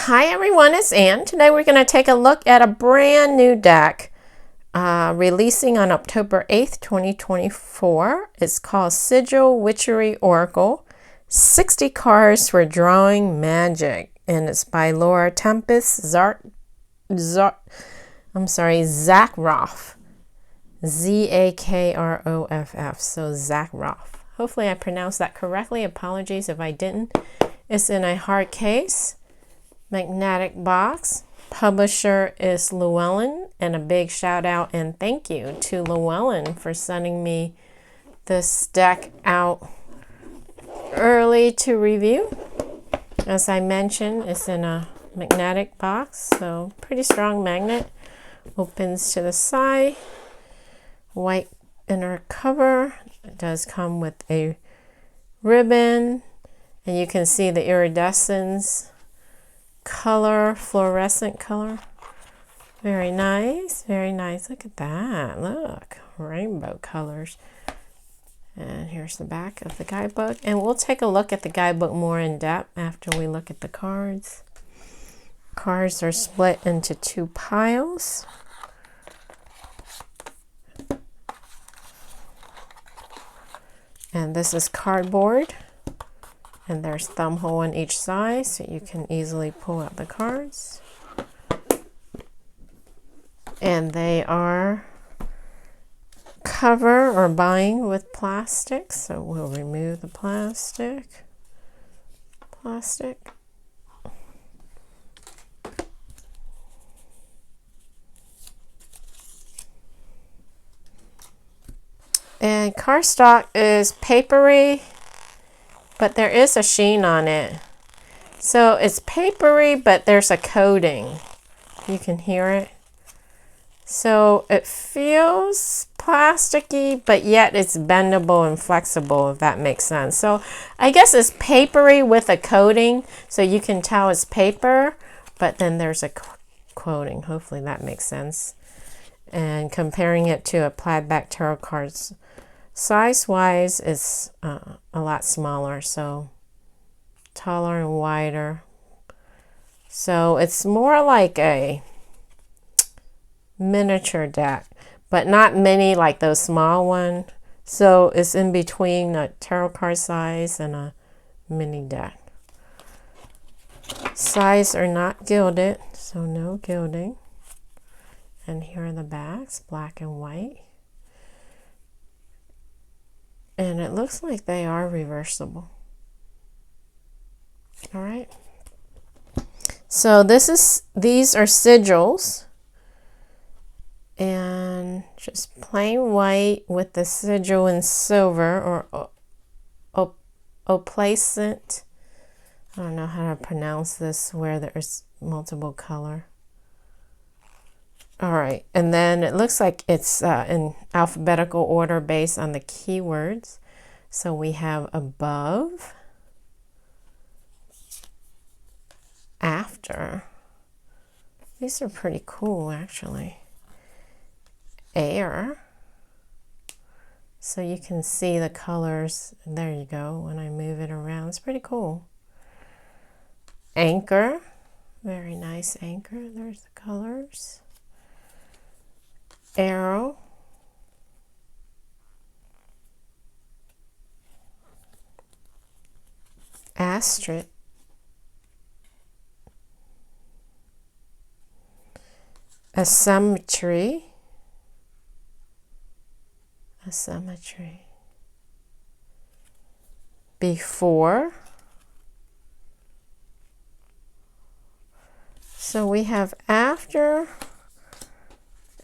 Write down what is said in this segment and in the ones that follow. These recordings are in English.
Hi everyone, it's Ann. Today we're going to take a look at a brand new deck releasing on October 8th, 2024. It's called Sigil Witchery Oracle, 60 cards for drawing magic, and it's by Laura Tempest, Zakroff, Zakroff, so Zakroff. Hopefully I pronounced that correctly. Apologies if I didn't. It's in a hard case. Magnetic box. Publisher is Llewellyn, and a big shout out and thank you to Llewellyn for sending me this deck out early to review. As I mentioned, it's in a magnetic box, so pretty strong magnet. Opens to the side. White inner cover. It does come with a ribbon, and you can see the iridescence color, fluorescent color. Very nice, very nice. Look at that. Look, rainbow colors. And here's the back of the guidebook. And we'll take a look at the guidebook more in depth after we look at the cards. Cards are split into two piles. And this is cardboard. And there's thumb hole on each side, so you can easily pull out the cards. And they are cover or bind with plastic, so we'll remove the plastic. And cardstock is papery, but there is a sheen on it. So it's papery, but there's a coating. You can hear it. So it feels plasticky, but yet it's bendable and flexible, if that makes sense. So I guess it's papery with a coating, so you can tell it's paper, but then there's a coating. Hopefully that makes sense. And comparing it to a plaid back tarot cards, size-wise, it's a lot smaller, so taller and wider. So it's more like a miniature deck, but not many like those small ones. So it's in between a tarot card size and a mini deck. Sides are not gilded, so no gilding. And here are the backs, black and white. And it looks like they are reversible. All right. So these are sigils. And just plain white with the sigil in silver or opalescent. I don't know how to pronounce this where there's multiple color. All right, and then it looks like it's in alphabetical order based on the keywords. So we have above, after. These are pretty cool, actually. Air. So you can see the colors. There you go. When I move it around, it's pretty cool. Anchor. Very nice anchor. There's the colors. Arrow. Asterisk. Asymmetry. Before. So we have after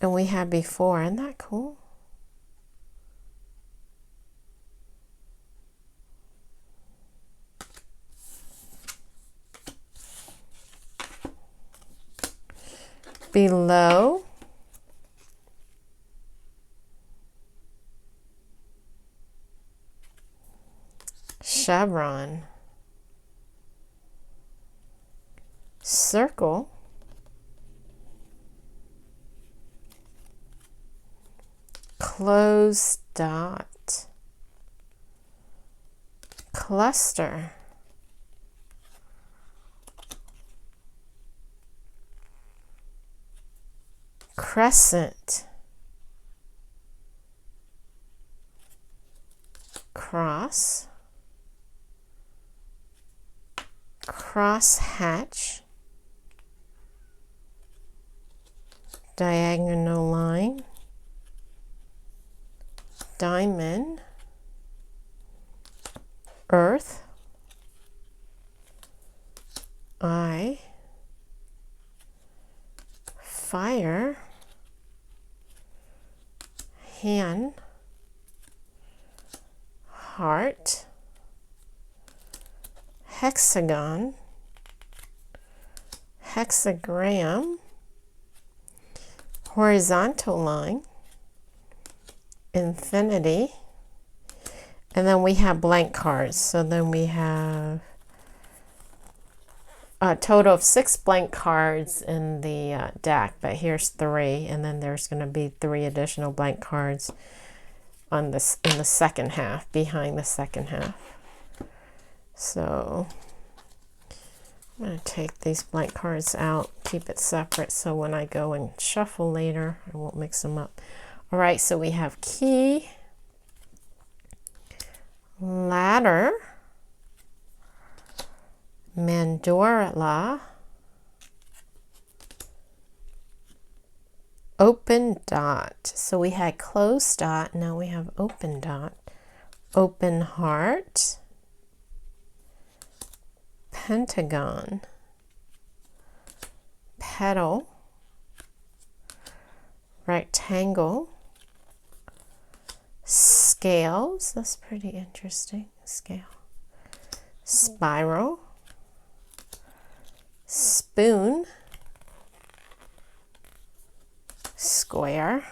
and we have before. Isn't that cool? Below. Chevron. Circle. Closed dot. Cluster. crescent, cross, cross hatch, diagonal line, diamond, earth, eye, fire, hand, heart, hexagon, hexagram, horizontal line, infinity, and then we have blank cards. So then we have a total of 6 blank cards in the deck, but here's 3, and then there's going to be 3 additional blank cards on this in the second half, behind the second half. So I'm going to take these blank cards out, keep it separate, so when I go and shuffle later, I won't mix them up. All right, so we have key, ladder, mandorla, open dot. So we had closed dot, now we have open dot. Open heart, pentagon, petal, rectangle, scales, that's pretty interesting, scale, spiral, spoon, square,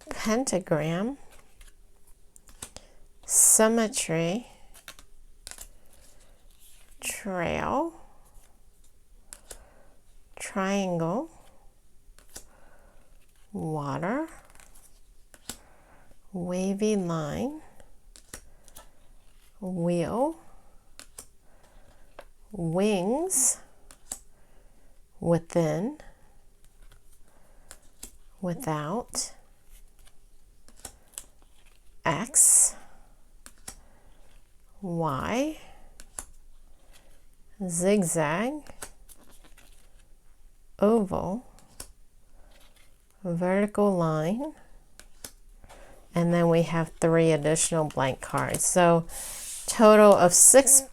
pentagram, symmetry, trail, triangle, water, wavy line, wheel, wings, within, without, X, Y, zigzag, oval, vertical line, and then we have 3 additional blank cards. So total of 6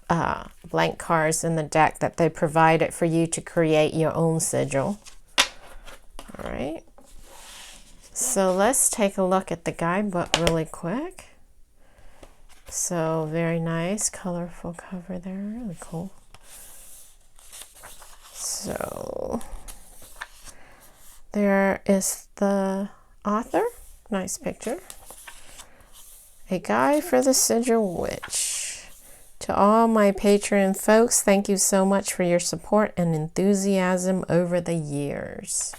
blank cards in the deck that they provided for you to create your own sigil. All right. So let's take a look at the guidebook really quick. So very nice, colorful cover there, really cool. So there is the author, nice picture. A guide for the Sigil Witch. To all my Patreon folks, thank you so much for your support and enthusiasm over the years.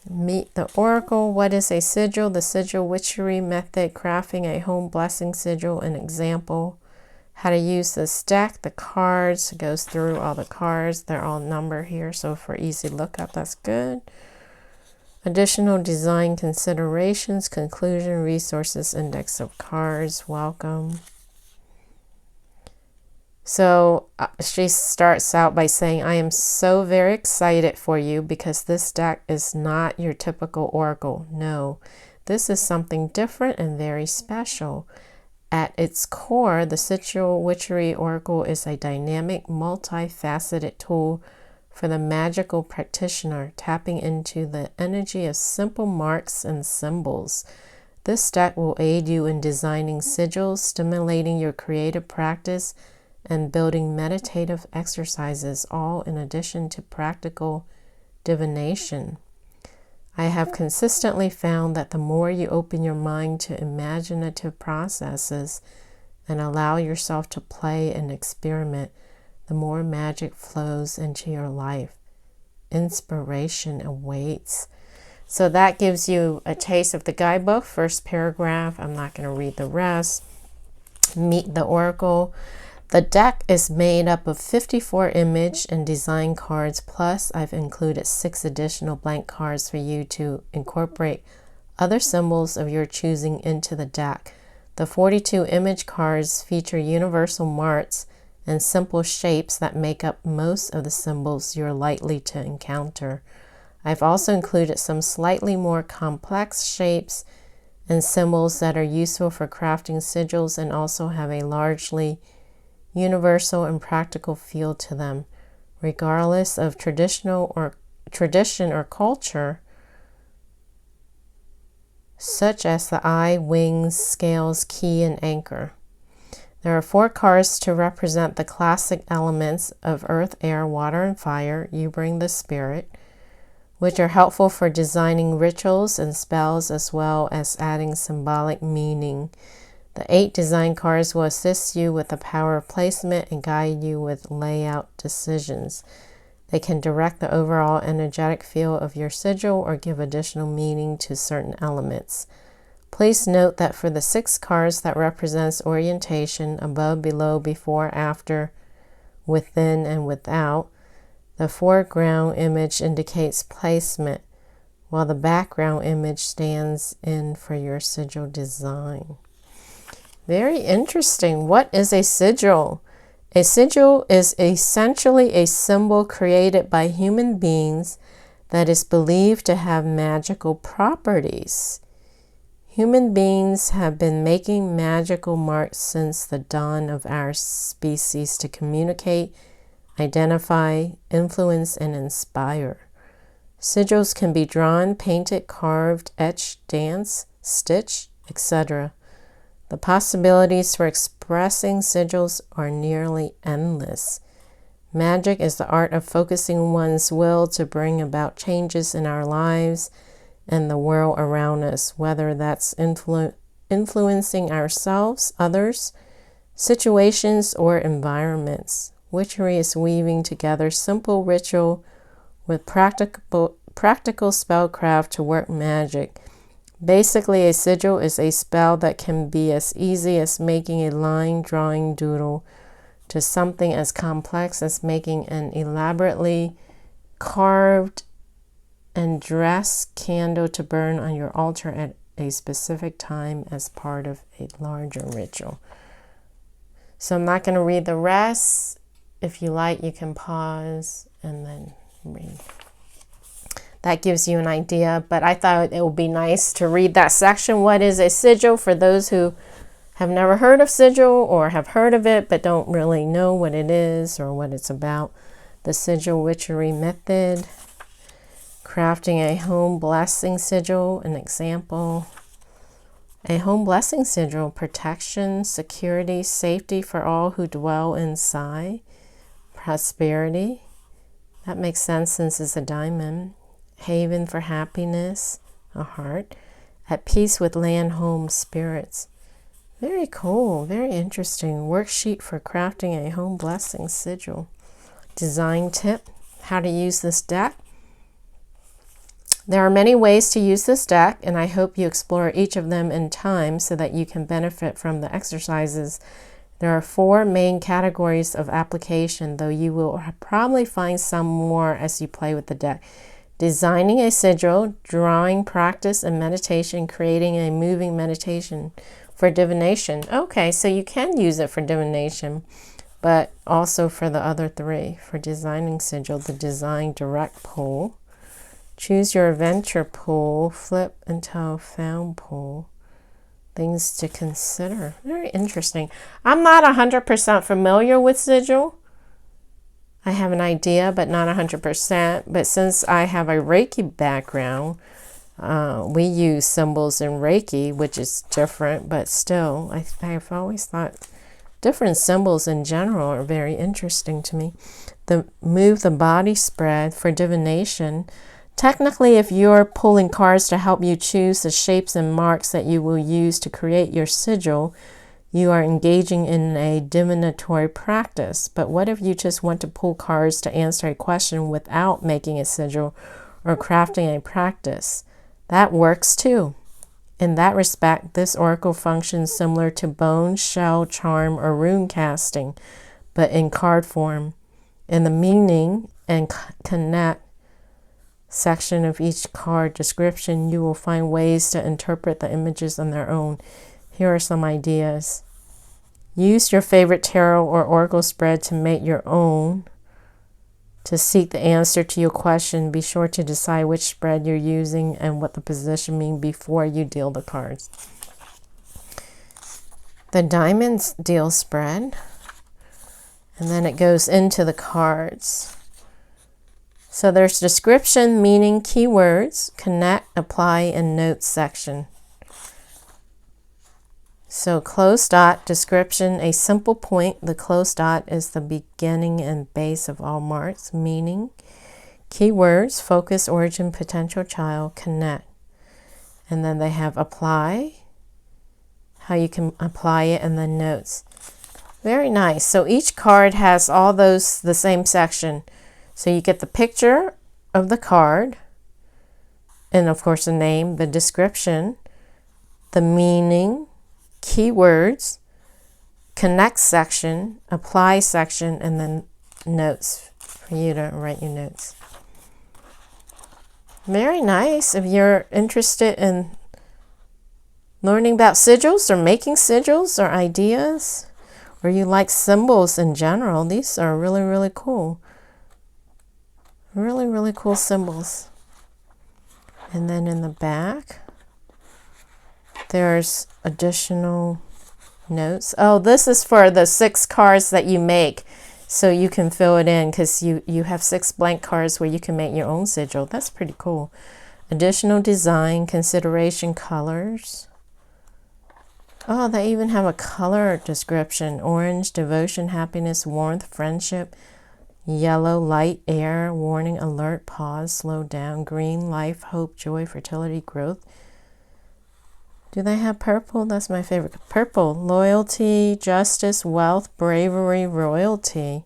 Meet the Oracle. What is a sigil? The Sigil Witchery method, crafting a home blessing sigil, an example. How to use this deck, the cards, it goes through all the cards. They're all numbered here, so for easy lookup, that's good. Additional design considerations, conclusion, resources, index of cards, welcome. So she starts out by saying, I am so very excited for you because this deck is not your typical oracle. No, this is something different and very special. At its core, the Sigil Witchery Oracle is a dynamic, multifaceted tool for the magical practitioner, tapping into the energy of simple marks and symbols. This deck will aid you in designing sigils, stimulating your creative practice, and building meditative exercises, all in addition to practical divination. I have consistently found that the more you open your mind to imaginative processes and allow yourself to play and experiment, the more magic flows into your life. Inspiration awaits. So that gives you a taste of the guidebook, first paragraph. I'm not going to read the rest. Meet the Oracle. The deck is made up of 54 image and design cards, plus I've included 6 additional blank cards for you to incorporate other symbols of your choosing into the deck. The 42 image cards feature universal marks and simple shapes that make up most of the symbols you're likely to encounter. I've also included some slightly more complex shapes and symbols that are useful for crafting sigils and also have a largely universal and practical feel to them, regardless of tradition or culture, such as the eye, wings, scales, key, and anchor. There are 4 cards to represent the classic elements of earth, air, water, and fire. You bring the spirit, which are helpful for designing rituals and spells as well as adding symbolic meaning. The 8 design cards will assist you with the power of placement and guide you with layout decisions. They can direct the overall energetic feel of your sigil or give additional meaning to certain elements. Please note that for the 6 cards that represents orientation, above, below, before, after, within, and without, the foreground image indicates placement, while the background image stands in for your sigil design. Very interesting. What is a sigil? A sigil is essentially a symbol created by human beings that is believed to have magical properties. Human beings have been making magical marks since the dawn of our species to communicate, identify, influence, and inspire. Sigils can be drawn, painted, carved, etched, danced, stitched, etc. The possibilities for expressing sigils are nearly endless. Magic is the art of focusing one's will to bring about changes in our lives and the world around us, whether that's influencing ourselves, others, situations, or environments. Witchery is weaving together simple ritual with practical spellcraft to work magic. Basically, a sigil is a spell that can be as easy as making a line drawing doodle to something as complex as making an elaborately carved and dressed candle to burn on your altar at a specific time as part of a larger ritual. So I'm not going to read the rest. If you like, you can pause and then read. That gives you an idea, but I thought it would be nice to read that section. What is a sigil for those who have never heard of sigil or have heard of it but don't really know what it is or what it's about? The Sigil Witchery method. Crafting a home blessing sigil, an example. A home blessing sigil, protection, security, safety for all who dwell inside. Prosperity. That makes sense since it's a diamond. Haven for happiness, a heart. At peace with land, home, spirits. Very cool, very interesting. Worksheet for crafting a home blessing sigil. Design tip, how to use this deck. There are many ways to use this deck, and I hope you explore each of them in time so that you can benefit from the exercises. There are 4 main categories of application, though you will probably find some more as you play with the deck. Designing a sigil, drawing, practice, and meditation, creating a moving meditation for divination. Okay, so you can use it for divination, but also for the other 3. For designing sigil, the design direct pull. Choose your adventure pull, flip until found pull. Things to consider. Very interesting. I'm not 100% familiar with sigil. I have an idea, but not 100%. But since I have a Reiki background, we use symbols in Reiki, which is different, but still, I've always thought different symbols in general are very interesting to me. The move the body spread for divination. Technically, if you're pulling cards to help you choose the shapes and marks that you will use to create your sigil, you are engaging in a divinatory practice. But what if you just want to pull cards to answer a question without making a sigil or crafting a practice? That works too. In that respect, this oracle functions similar to bone, shell, charm, or rune casting, but in card form. In the meaning and connect section of each card description, you will find ways to interpret the images on their own. Here are some ideas. Use your favorite tarot or oracle spread to make your own. To seek the answer to your question, be sure to decide which spread you're using and what the position means before you deal the cards. The diamonds deal spread, and then it goes into the cards. So there's description, meaning, keywords, connect, apply, and notes section. So closed dot, description, a simple point. The closed dot is the beginning and base of all marks. Meaning, keywords, focus, origin, potential child, connect. And then they have apply, how you can apply it, and then notes. Very nice. So each card has all those, the same section. So you get the picture of the card, and of course the name, the description, the meaning, keywords, connect section, apply section, and then notes for you to write your notes. Very nice. If you're interested in learning about sigils or making sigils or ideas, or you like symbols in general, these are really, really cool. Really, really cool symbols. And then in the back, there's additional notes. Oh, this is for the 6 cards that you make, so you can fill it in, because you have 6 blank cards where you can make your own sigil. That's pretty cool. Additional design, consideration, colors. Oh, they even have a color description. Orange, devotion, happiness, warmth, friendship. Yellow, light, air, warning, alert, pause, slow down. Green, life, hope, joy, fertility, growth. Do they have purple? That's my favorite. Purple, loyalty, justice, wealth, bravery, royalty.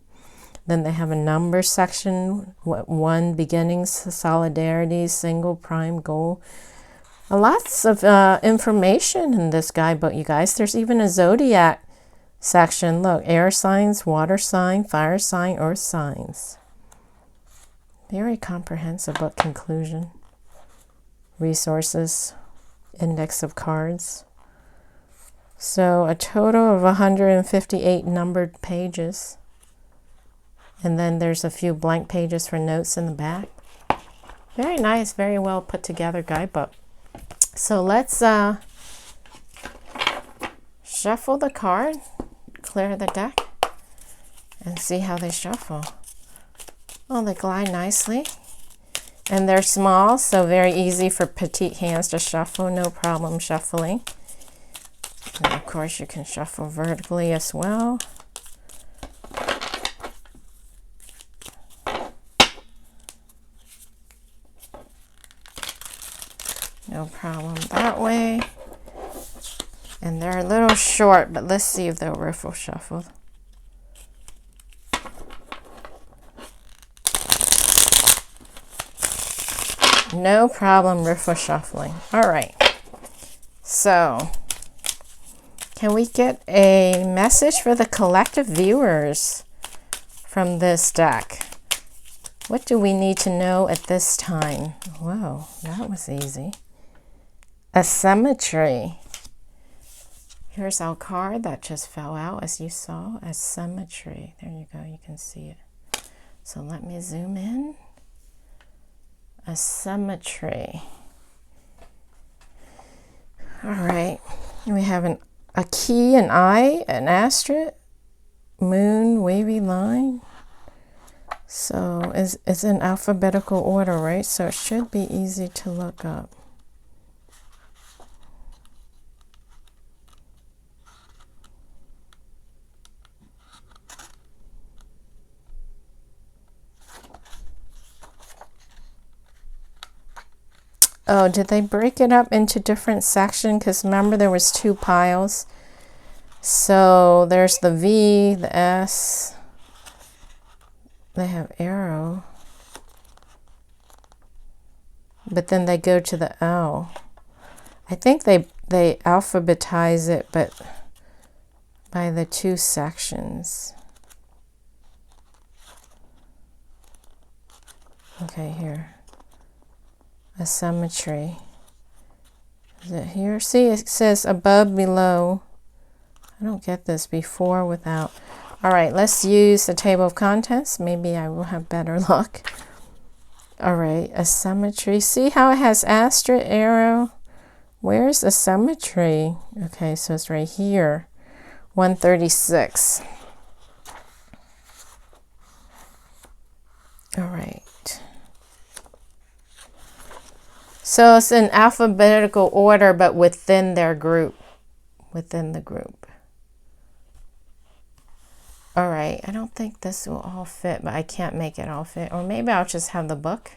Then they have a number section. 1, beginnings, solidarity, single, prime, goal. Lots of information in this guidebook, you guys. There's even a zodiac section. Look, air signs, water sign, fire sign, earth signs. Very comprehensive book. Conclusion. Resources. Index of cards. So a total of 158 numbered pages. And then there's a few blank pages for notes in the back. Very nice, very well put together guidebook. So let's shuffle the card, clear the deck, and see how they shuffle. Oh, they glide nicely. And they're small, so very easy for petite hands to shuffle, no problem shuffling. And of course you can shuffle vertically as well. No problem that way. And they're a little short, but let's see if they'll riffle shuffle. No problem riffle shuffling. All right. So, can we get a message for the collective viewers from this deck? What do we need to know at this time? Whoa, that was easy. Asymmetry. Here's our card that just fell out, as you saw. Asymmetry. There you go. You can see it. So let me zoom in. Asymmetry. All right. We have a key, an eye, an asterisk, moon, wavy line. So it's in alphabetical order, right? So it should be easy to look up. Oh, did they break it up into different sections? Because remember there was 2 piles. So there's the V, the S. They have arrow. But then they go to the L. I think they alphabetize it, but by the 2 sections. Okay, here. Asymmetry. Is it here? See, it says above, below. I don't get this, before, without. All right, let's use the table of contents. Maybe I will have better luck. All right, asymmetry. See how it has asterisk arrow? Where's asymmetry? Okay, so it's right here. 136. All right. So it's in alphabetical order, but within their group. Within the group. All right, I don't think this will all fit, but I can't make it all fit. Or maybe I'll just have the book.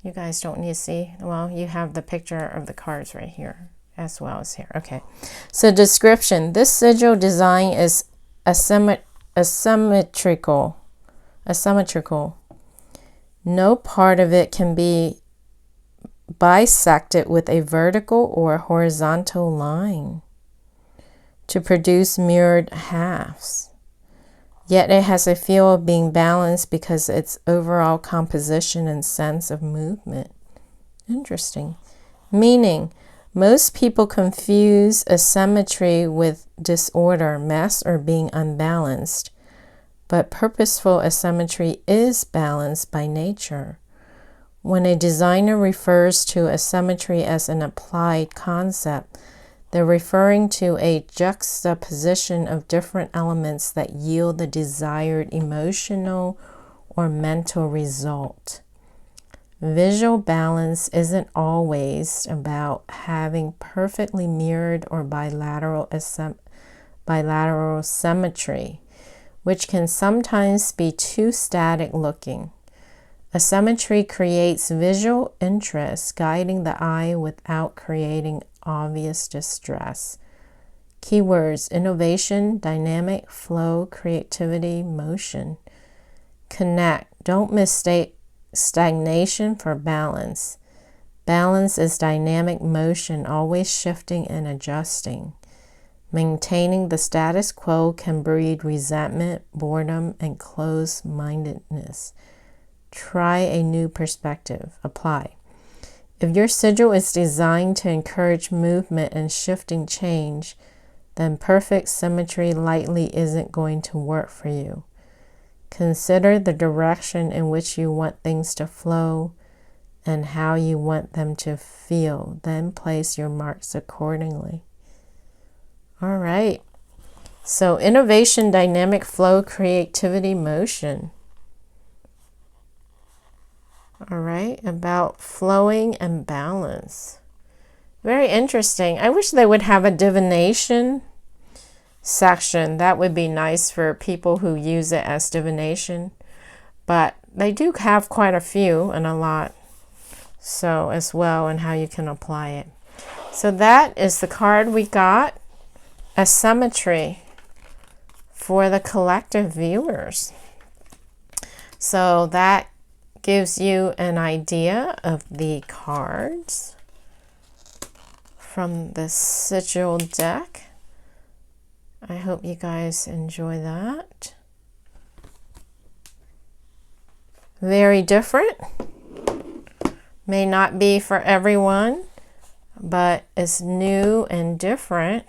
You guys don't need to see. Well, you have the picture of the cards right here as well as here. Okay, so description. This sigil design is asymmetrical. No part of it can be bisected with a vertical or horizontal line to produce mirrored halves. Yet it has a feel of being balanced because of its overall composition and sense of movement. Interesting. Meaning, most people confuse asymmetry with disorder, mess, or being unbalanced. But purposeful asymmetry is balanced by nature. When a designer refers to asymmetry as an applied concept, they're referring to a juxtaposition of different elements that yield the desired emotional or mental result. Visual balance isn't always about having perfectly mirrored or bilateral symmetry, which can sometimes be too static looking. Asymmetry creates visual interest, guiding the eye without creating obvious distress. Keywords: innovation, dynamic, flow, creativity, motion. Connect. Don't mistake stagnation for balance. Balance is dynamic motion, always shifting and adjusting. Maintaining the status quo can breed resentment, boredom, and closed-mindedness. Try a new perspective. Apply. If your sigil is designed to encourage movement and shifting change, then perfect symmetry likely isn't going to work for you. Consider the direction in which you want things to flow and how you want them to feel. Then place your marks accordingly. All right. So innovation, dynamic, flow, creativity, motion. All right, about flowing and balance. Very interesting. I wish they would have a divination section. That would be nice for people who use it as divination. But they do have quite a few and a lot. So as well, and how you can apply it. So that is the card we got. Asymmetry for the collective viewers. So that gives you an idea of the cards from the sigil deck. I hope you guys enjoy that. Very different. May not be for everyone, but it's new and different.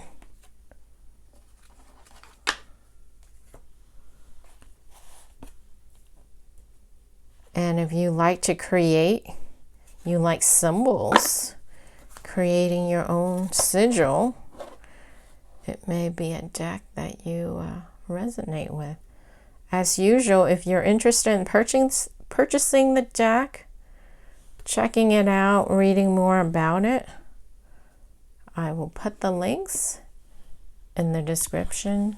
And if you like to create, you like symbols, creating your own sigil, it may be a deck that you resonate with. As usual, if you're interested in purchasing the deck, checking it out, reading more about it, I will put the links in the description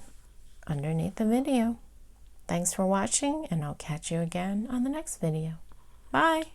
underneath the video. Thanks for watching, and I'll catch you again on the next video. Bye!